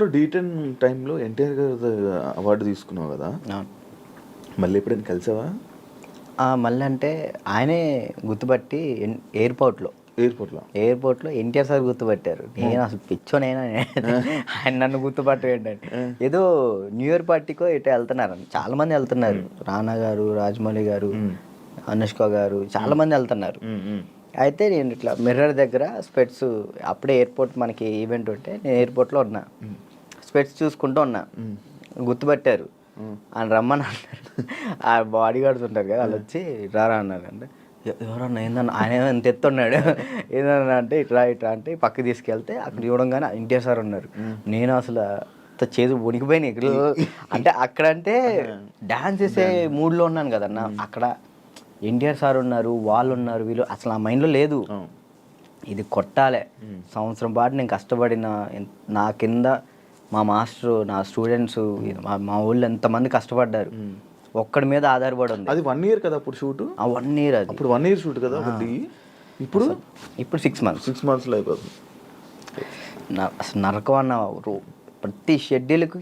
D10 టైంలో ఎన్టీఆర్ గారి award తీసుకున్నావు కదా, అవును. మళ్ళీ ఎప్పుడైనా కలిసావా? మళ్ళీ అంటే ఆయనే గుర్తుపట్టి ఎయిర్పోర్ట్లో ఎన్టీఆర్ సార్ గుర్తుపట్టారు. నేను అసలు పిచ్చోనైనా ఆయన నన్ను గుర్తుపట్టం ఏంటంటే ఏదో న్యూ ఇయర్ పార్టీకో ఎటో వెళ్తున్నారు, చాలా మంది వెళ్తున్నారు. రానా గారు, రాజమౌళి గారు, అనుష్క గారు, చాలా మంది వెళ్తున్నారు. అయితే నేను ఇట్లా మిర్రర్ దగ్గర స్పెట్స్, అప్పుడే ఎయిర్పోర్ట్ మనకి ఈవెంట్ ఉంటే నేను ఎయిర్పోర్ట్లో ఉన్నా, స్పెట్స్ చూసుకుంటూ ఉన్నా. గుర్తుపట్టారు, ఆయన రమ్మని అన్నారు. ఆ బాడీ గార్డ్స్ ఉంటారు కదా, వాళ్ళు వచ్చి రారా అన్నారు. అంటే ఎవరన్నా ఏందన్నా, ఆయన ఎంత ఎత్తున్నాడు ఏదన్నా అంటే ఇట్లా అంటే పక్కకి తీసుకెళ్తే అక్కడ చూడంగానే ఎన్టీఆర్ సార్ ఉన్నారు. నేను అసలు చేదు వణికిపోయినాయి. అంటే అక్కడంటే డ్యాన్స్ చేసే మూడ్లో ఉన్నాను కదన్నా, అక్కడ ఎన్టీఆర్ సార్ ఉన్నారు, వాళ్ళు ఉన్నారు, వీళ్ళు అసలు ఆ మైండ్లో లేదు. ఇది కొట్టాలి, సంవత్సరం పాటు నేను కష్టపడిన, నా కింద మా మాస్టరు, నా స్టూడెంట్స్, మా ఊళ్ళో ఎంతమంది కష్టపడ్డారు, ఒక్కడి మీద ఆధారపడి ఉంది. అది 1 year కదా అప్పుడు షూట్? 1 year. అది అప్పుడు 1 year షూట్ కదా ఒకటి. ఇప్పుడు 6 months. 6 monthsలో అయిపోతుంది. అసలు నరకం అన్న, ప్రతి షెడ్యూల్కి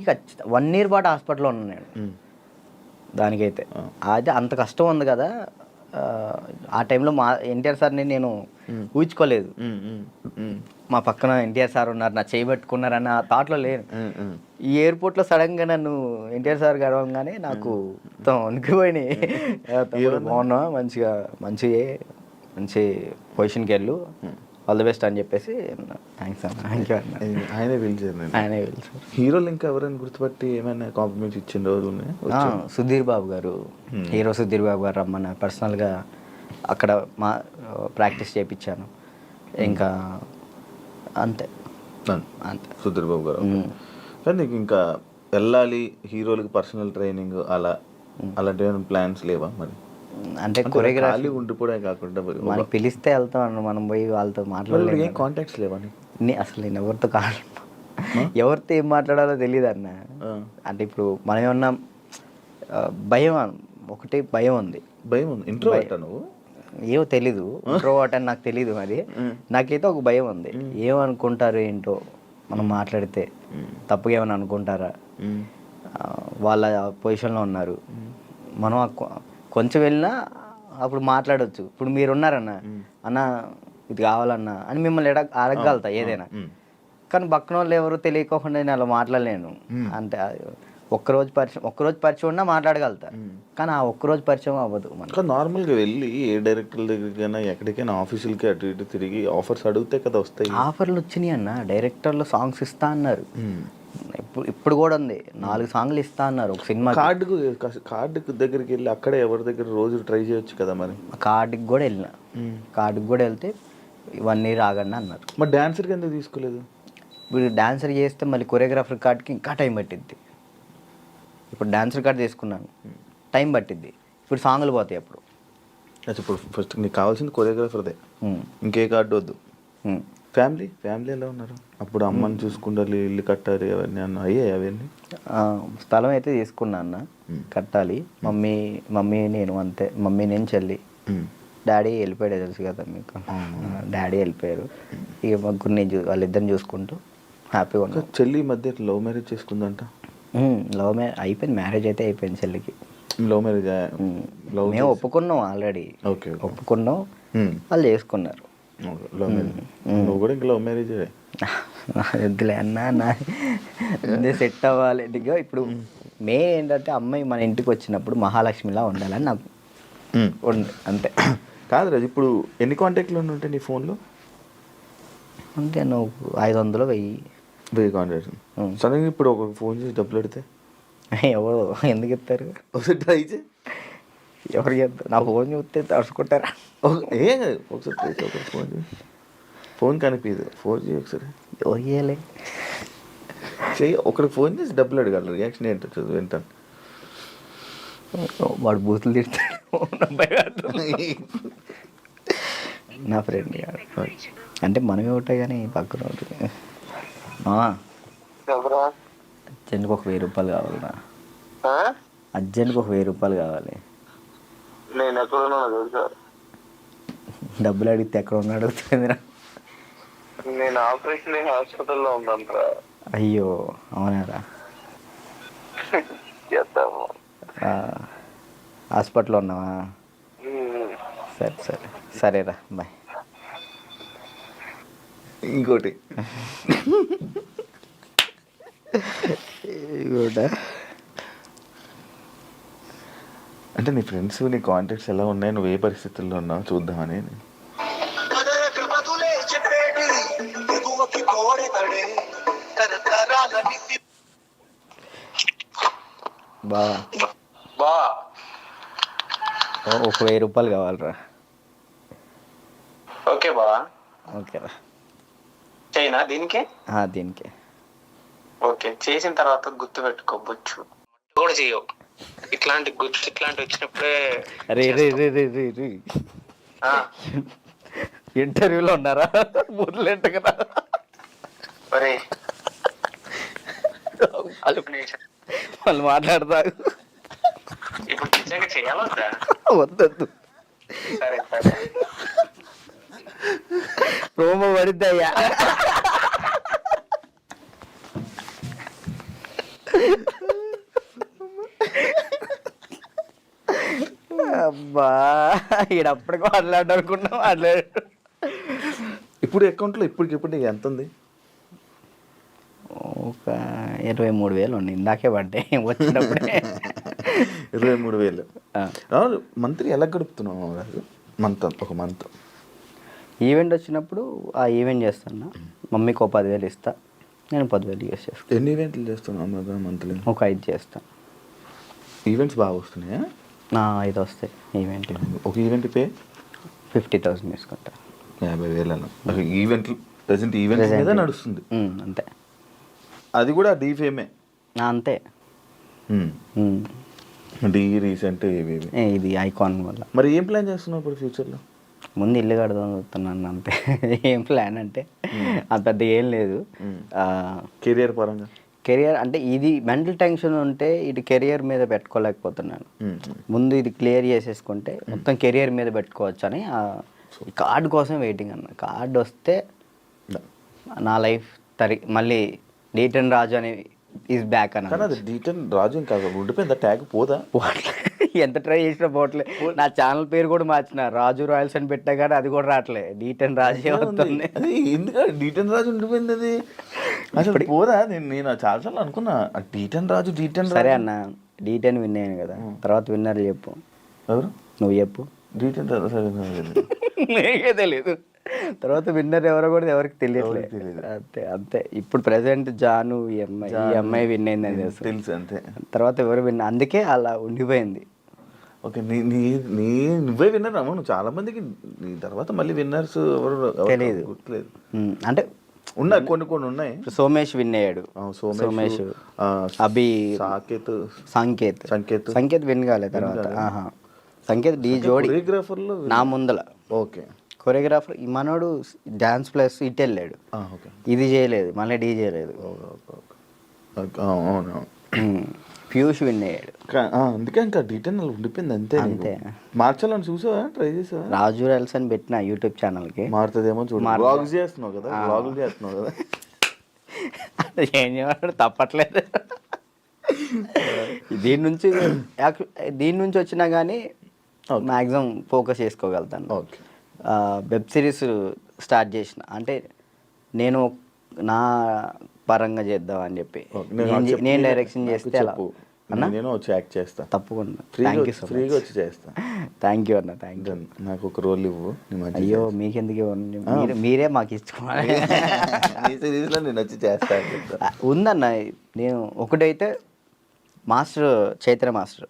1 year పాటు హాస్పిటల్లో ఉన్నాను నేను. దానికైతే అది అంత కష్టం ఉంది కదా. ఆ టైంలో మా ఎన్టీఆర్ సార్ని నేను ఊహించుకోలేదు. మా పక్కన ఎన్టీఆర్ సార్ ఉన్నారు, నా చేయబట్టుకున్నారన్న థాట్లో లేను. ఈ ఎయిర్పోర్ట్లో సడన్గా నన్ను ఎన్టీఆర్ సార్ గడవగానే నాకు మొత్తం వణికిపోయినాయి. బాగున్నా, మంచి పొజిషన్కి వెళ్ళు, ఆల్ ది బెస్ట్ అని చెప్పేసి థ్యాంక్స్ అన్న, థ్యాంక్ యూ అన్న. ఆయనే పిలిచారు. హీరోలు ఇంకా ఎవరైనా గుర్తుపట్టి ఏమైనా కాంప్లిమెంట్స్ ఇచ్చిన రోజులు ఉన్నాయి? సుధీర్ బాబు గారు, హీరో సుధీర్ బాబు గారు రమ్మన్న, పర్సనల్గా అక్కడ మా ప్రాక్టీస్ చేయించాను. ఇంకా అంతే. సుధీర్ బాబు గారు. కానీ నీకు ఇంకా వెళ్ళాలి హీరోలకి పర్సనల్ ట్రైనింగ్ అలాంటి ఏమైనా ప్లాన్స్ లేవా మరి? అంటే కొరియోగ్రఫీ ఉండిపోవడం కాకుండా మనకి పిలిస్తే వెళ్తాం, మనం పోయి వాళ్ళతో మాట్లాడలేదు. కాంటాక్ట్స్ లేవా? అసలు నేను ఎవరితో ఎవరితో ఏం మాట్లాడాలో తెలియదు అన్న. అంటే ఇప్పుడు మనం ఏమన్నా భయం, ఒకటి భయం ఉంది. ఇంట్రోవర్ట్ నువ్వు? ఏమో తెలీదు, ఇంట్రోవర్ట్ అని నాకు తెలీదు. మరి నాకైతే ఒక భయం ఉంది, ఏమనుకుంటారు ఏంటో, మనం మాట్లాడితే తప్పుగా ఏమైనా అనుకుంటారా, వాళ్ళ పొజిషన్లో ఉన్నారు, మనం కొంచెం వెళ్ళినా అప్పుడు మాట్లాడవచ్చు. ఇప్పుడు మీరున్నారన్న, అన్న ఇది కావాలన్నా అని మిమ్మల్ని అడగగలుగుతా ఏదైనా. కానీ పక్కన వాళ్ళు ఎవరు తెలియకోకుండా నేను అలా మాట్లాడలేను. అంటే ఒక్కరోజు పరిచయం ఉన్నా మాట్లాడగలుగుతా, కానీ ఆ ఒక్కరోజు పరిచయం అవ్వదు మనకు. నార్మల్గా వెళ్ళి ఏ డైరెక్టర్ దగ్గరికైనా ఎక్కడికైనా ఆఫీసులకి అటు ఇటు తిరిగి ఆఫర్స్ అడిగితే కదా వస్తాయి. ఆఫర్లు వచ్చినాయి అన్న, డైరెక్టర్లు సాంగ్స్ ఇస్తా అన్నారు. ఇప్పుడు కూడా ఉంది, 4 సాంగ్లు ఇస్తా అన్నారు ఒక సినిమా. కార్డుకు దగ్గరికి వెళ్ళి అక్కడే ఎవరి దగ్గర రోజు ట్రై చేయొచ్చు కదా మరి. కార్డుకి కూడా వెళ్ళిన, కార్డుకి కూడా వెళ్తే 1 year ఆగండి అన్నారు. మరి డాన్సర్కి ఎందుకు తీసుకోలేదు? ఇప్పుడు డాన్సర్ చేస్తే మళ్ళీ కొరియోగ్రాఫర్ కార్డ్కి ఇంకా టైం పట్టిద్ది. ఇప్పుడు డాన్సర్ కార్డ్ తీసుకున్నాను, టైం పట్టిద్ది. ఇప్పుడు సాంగ్లు పోతాయి అప్పుడు. ఇప్పుడు ఫస్ట్ నీకు కావాల్సింది కొరియోగ్రాఫర్దే, ఇంకే కార్డు వద్దు. ఫ్యామిలీ ఎలా ఉన్నారు? అప్పుడు అమ్మని చూసుకుంటారు, ఇల్లు కట్టాలి, అవన్నీ అయ్యాయి అవన్నీ. స్థలం అయితే తీసుకున్నా అన్న, కట్టాలి. మమ్మీ నేను అంతే, మమ్మీ నేను చెల్లి. డాడీ వెళ్ళిపోయాడు, తెలుసు కదా మీకు. డాడీ వెళ్ళిపోయారు, ఇక ముగ్గురు నేను వాళ్ళిద్దరిని చూసుకుంటూ హ్యాపీగా ఉన్నాను. చెల్లి మధ్య లవ్ మ్యారేజ్ చేసుకుందంట? లవ్ మ్యారేజ్ అయిపోయింది, మ్యారేజ్ అయితే అయిపోయింది చెల్లికి. Love marriage? మేము ఒప్పుకున్నాం ఆల్రెడీ, ఒప్పుకున్నాం, వాళ్ళు చేసుకున్నారు. నువ్వు కూడా ఇంకా లవ్ మ్యారేజ్? వద్దులే అన్న, సెట్ అవ్వాలి. ఇప్పుడు ఏంటంటే అమ్మాయి మన ఇంటికి వచ్చినప్పుడు మహాలక్ష్మిలా ఉండాలని నాకు అంతే. కాదు రాజు, ఇప్పుడు ఎన్ని కాంటాక్ట్లు ఉంటాయి నీ ఫోన్లో? అంటే నువ్వు 500 1000 కాంటాక్ట్స్. సడన్గా ఇప్పుడు ఒక ఫోన్ చేసి డబ్బులు పెడితే ఎవరు ఎందుకు ఇస్తారు? ఒకసారి ట్రై చేయి. ఎవరికి చెప్తారు? నా ఫోన్ చూస్తే తడుచుకుంటారా? ఏం కాదు, ఒకసారి ఫోన్ కనిపించదు, ఫోన్ చేయి ఒకసారి. ఓయ్యలే చెయ్యి, ఒకరికి ఫోన్ చేసి డబ్బులు అడగాలి. రియాక్షన్ ఏంటో వింటాను. వాడు బూతులు తిడతాడు నా ఫ్రెండ్. అంటే మనమే ఉంటాయి కానీ పక్కన ఉంటుంది. అర్జెంట్కి ఒక 1000 రూపాయలు కావాలన్నా, అర్జెంట్కి ఒక 1000 రూపాయలు కావాలి. డబ్బులు అడిగితే ఎక్కడ ఉన్నాడు అడుగుతుంది. నేను ఆపరేషన్ హాస్పిటల్లో ఉన్నాను. అయ్యో అవునారా. చేద్దాము. హాస్పిటల్లో ఉన్నావా? సరే సరే సరేరా బాయ్. ఇంకోటి కూడా అంటే నీ ఫ్రెండ్స్ నీ కాంటాక్ట్స్ ఎలా ఉన్నాయి, నువ్వు ఏ పరిస్థితుల్లో ఉన్నావు చూద్దామని. బావా బా ఒక 1000 రూపాయలు కావాలరా. ఓకే బా, ఓకేరా. చైనా దీనికి దీనికి ఓకే. చేసిన తర్వాత గుర్తు పెట్టుకోవచ్చు కూడా చేయవు. ఇట్లాంటి వచ్చినప్పుడే రే రే రే రే రే రే ఆ, ఇంటర్వ్యూలో ఉన్నారా? ముర్లేంట కదా. ఒరేయ్, వాళ్ళు మాట్లాడతారు. ఇప్పుడు నిజంగా చేయాలొద్దా? వద్దొద్దు, సరే సరే. ప్రోమో పడిద్దయ్యా. అబ్బా ఈడప్పటికి మాట్లాడు అనుకున్నా మాట్లాడు. ఇప్పుడు అకౌంట్లో ఇప్పటికిప్పుడు నీకు ఎంత ఉంది? ఒక 23,000 ఉంది. ఇందాకే పడ్డాయి వచ్చినప్పుడే. 23,000. మంత్లీ ఎలా గడుపుతున్నావు రాజు? ఒక మంత్ ఈవెంట్ వచ్చినప్పుడు ఆ ఈవెంట్ చేస్తున్నా. మమ్మీకి ఒక 10,000 ఇస్తా, నేను 10,000 యూస్ చేస్తాను. ఎన్ని ఈవెంట్లు చేస్తున్నావు మంత్లీ? ఒక 5 చేస్తాను. ఈవెంట్స్ బాగా వస్తున్నాయా? 5 వస్తాయి ఈవెంట్. ఒక ఈవెంట్ పే 50,000 తీసుకుంటా. 50,000 ఈవెంట్లు ప్రెసెంట్ ఈవెంట్ మీద నడుస్తుంది అంతే. అది కూడా డీఫేమే అంతే. డీ రీసెంట్ ఇది ఐకాన్ వల్ల. మరి ఏం ప్లాన్ చేస్తున్నావు ఇప్పుడు ఫ్యూచర్లో? ముందు ఇల్లు కడదాం చూస్తున్నాను అంతే. ఏం ప్లాన్ అంటే అంత పెద్ద ఏం లేదు. కెరియర్ పరంగా కెరియర్ అంటే ఇది మెంటల్ టెన్షన్ ఉంటే ఇది కెరియర్ మీద పెట్టుకోలేకపోతున్నాను. ముందు ఇది క్లియర్ చేసేసుకుంటే మొత్తం కెరియర్ మీద పెట్టుకోవచ్చు అని కార్డు కోసం వెయిటింగ్ అన్న. కార్డు వస్తే నా లైఫ్ మళ్ళీ D10 రాజు అని ఈజ్ బ్యాక్ అన్న. కానీ అది D10 రాజు ఇంకా ఉండిపోయిందా? ట్యాగ్ పోదా? ఎంత ట్రై చేసినా పోవట్లే. నా ఛానల్ పేరు కూడా మార్చిన, రాజు రాయల్స్ అని పెట్టా కానీ అది కూడా రావట్లే. D10 రాజే వస్తుంది. ఎందుకంటే D10 రాజు ఉండిపోయింది. అది అసలు పోదా? నేను చాలాసార్లు అనుకున్నా D10 రాజు. సరే అన్న, D10 విన్ అయ్యాను కదా, తర్వాత విన్నర్ చెప్పు. ఎవరు? నువ్వు చెప్పు. D10 సరే నీకే తెలీదు. తర్వాత విన్నర్ ఎవరో కూడా ఎవరికి తెలియట్లేదు. అంతే అంతే. ఇప్పుడు ప్రెసెంట్ జాను ఈ అమ్మాయి విన్ అయిందని తెలుసు అంతే. తర్వాత ఎవరు విన్, అందుకే అలా ఉండిపోయింది. ఓకే, నువ్వే విన్నర్ అమ్మ. నువ్వు చాలా మందికి నీ తర్వాత మళ్ళీ విన్నర్స్ ఎవరు తెలియదు, గుర్తులేదు. అంటే ఉన్నాయి, కొన్ని ఉన్నాయి. సోమేష్ విన్ అయ్యాడు. సోమేష్, అభి, సంకేత్ విన్ కాలేదు. తర్వాత సంకేత్ డీ జోడి కొరియోగ్రాఫర్లో నా ముందల. ఓకే, కొరియోగ్రాఫర్ ఈ మనోడు డాన్స్ ప్లస్ ఇటు వెళ్ళాడు. ఇది చేయలేదు, మళ్ళీ డీ చేయలేదు. పీయూష్ విన్ అయ్యాడు. అందుకే ఇంకా D10 ఉండిపోయింది అంతే. అంతే. మార్చాలని చూసావా? ట్రై చేసావా? రాజు రైల్స్ అని పెట్టిన యూట్యూబ్ ఛానల్కి. మారుతుందేమో చూడు. వ్లాగ్స్ చేస్తున్నావు కదా, వ్లాగులు చేస్తున్నావు కదా. ఏం చేయమంటారు, తప్పట్లేదు. దీని నుంచి వచ్చినా కానీ మ్యాక్సిమం ఫోకస్ చేసుకోగలుగుతాను. ఓకే. వెబ్ సిరీస్ స్టార్ట్ చేసిన, అంటే నేను నా పరంగా చేద్దాం అని చెప్పి. నేను డైరెక్షన్ చేస్తే నేను వచ్చి యాక్ట్ చేస్తా తప్పకుండా. Thank you so much. ఫ్రీగా వచ్చి చేస్తా. థ్యాంక్ యూ అన్న, థ్యాంక్ యూ. నాకు ఒక రోల్ ఇవ్వు. అయ్యో మీకెందుకు ఇవ్వండి, మీరే మాకు ఇచ్చుకోవాలి. సిరీస్లో నేను వచ్చి చేస్తా. ఉందన్న, నేను ఒకటైతే మాస్టర్ చైత్ర మాస్టర్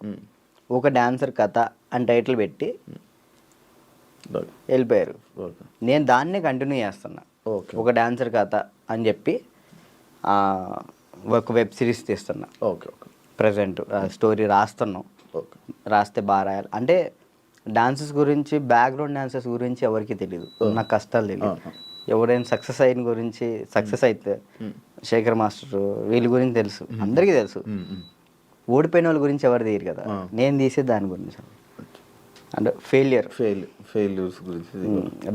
ఒక డాన్సర్ కథ అని టైటిల్ పెట్టి వెళ్ళిపోయారు. నేను దాన్నే కంటిన్యూ చేస్తున్నా. ఒక డాన్సర్ కథ అని చెప్పి ఒక వెబ్ సిరీస్ తీస్తున్నా. Okay okay. ప్రజెంట్ స్టోరీ రాస్తున్నాం. రాస్తే బాగా రాయాలి. అంటే డాన్సెస్ గురించి, బ్యాక్గ్రౌండ్ డాన్సెస్ గురించి ఎవరికి తెలియదు, నాకు కష్టాలు తెలియదు. ఎవరైనా సక్సెస్ అయిన గురించి, సక్సెస్ అయితే శేఖర్ మాస్టర్ వీళ్ళ గురించి తెలుసు, అందరికీ తెలుసు. ఓడిపోయిన వాళ్ళ గురించి ఎవరు తీయరు కదా, నేను తీసే దాని గురించి. అంటే ఫెయిల్యూర్, ఫెయిల్యూర్స్ గురించి.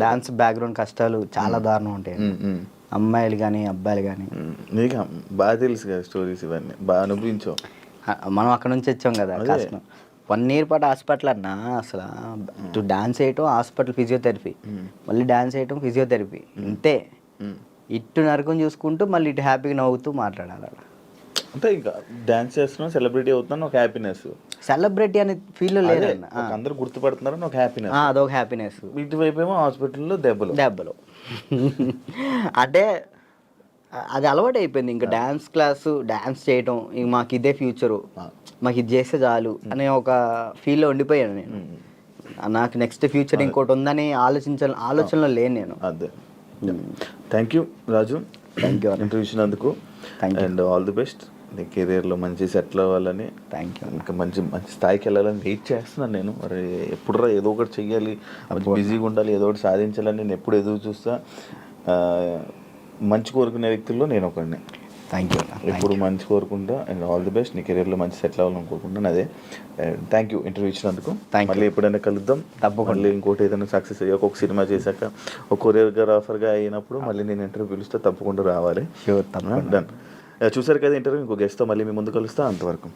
డాన్స్ బ్యాక్గ్రౌండ్ కష్టాలు చాలా దారుణం ఉంటాయి, అమ్మాయిలు కానీ అబ్బాయిలు కానీ. నీకు బాగా తెలుసు కదా స్టోరీస్, ఇవన్నీ బాగా అనుభవించావు. మనం అక్కడ నుంచి వచ్చాం కదా కష్టం. 1 year పాటు హాస్పిటల్ అన్నా, అసలు ఇటు డాన్స్ వేయటం, హాస్పిటల్ ఫిజియోథెరపీ, మళ్ళీ డాన్స్ వేయటం, ఫిజియోథెరపీ, ఇంతే. ఇటు నరకం చూసుకుంటూ మళ్ళీ ఇటు హ్యాపీగా నవ్వుతూ మాట్లాడాలి అలా. అంటే ఇంకా డాన్స్ చేస్తున్నావు, సెలబ్రిటీ అవుతున్నాను, ఒక హ్యాపీనెస్. సెలబ్రిటీ అనే ఫీల్ లేదన్న, అందరూ గుర్తుపడుతున్నారని ఒక హ్యాపీనెస్, అదొక హ్యాపీనెస్. ఇటువైపు ఏమో హాస్పిటల్లో దెబ్బలు అంటే అది అలవాటు అయిపోయింది. ఇంకా డ్యాన్స్ క్లాసు, డ్యాన్స్ చేయటం, ఇంక మాకు ఇదే ఫ్యూచరు, మాకు ఇది చేస్తే చాలు అనే ఒక ఫీల్లో ఉండిపోయాను నేను. నాకు నెక్స్ట్ ఫ్యూచర్ ఇంకోటి ఉందని ఆలోచనలో లేను నేను. అదే. Thank you Raju, thank you interview ఇచ్చినందుకు. అండ్ ఆల్ ది బెస్ట్, నీ కెరీర్లో మంచి సెటిల్ అవ్వాలని, థ్యాంక్ యూ. ఇంకా మంచి మంచి స్థాయికి వెళ్ళాలని వెయిట్ చేస్తున్నాను నేను. మరి ఎప్పుడురా ఏదో ఒకటి చెయ్యాలి, బిజీగా ఉండాలి, ఏదో ఒకటి సాధించాలని నేను ఎప్పుడు ఎదురు చూస్తా. మంచి కోరుకునే వ్యక్తుల్లో నేను ఒకడిని. Thank you. ఎప్పుడు మంచి కోరుకుంటా. అండ్ ఆల్ ది బెస్ట్, నీ కెరీర్లో మంచి సెటిల్ అవ్వాలని కోరుకుంటాను. అదే, థ్యాంక్ యూ ఇంటర్వ్యూ ఇచ్చినందుకు. మళ్ళీ ఎప్పుడైనా కలుద్దాం తప్పకుండా. మళ్ళీ ఇంకోటి ఏదైనా సక్సెస్ అయ్యాక, ఒక సినిమా చేశాక, ఒక కొరియోగ్రాఫర్గా అయినప్పుడు మళ్ళీ నేను ఇంటర్వ్యూ పిలుస్తే తప్పకుండా రావాలి. షూర్, తప్పకుండా. డన్. చూసారు కదా ఇంటర్వ్యూ, ఇంకో గెస్ట్తో మళ్ళీ మీ ముందు కలుస్తా. అంతవరకు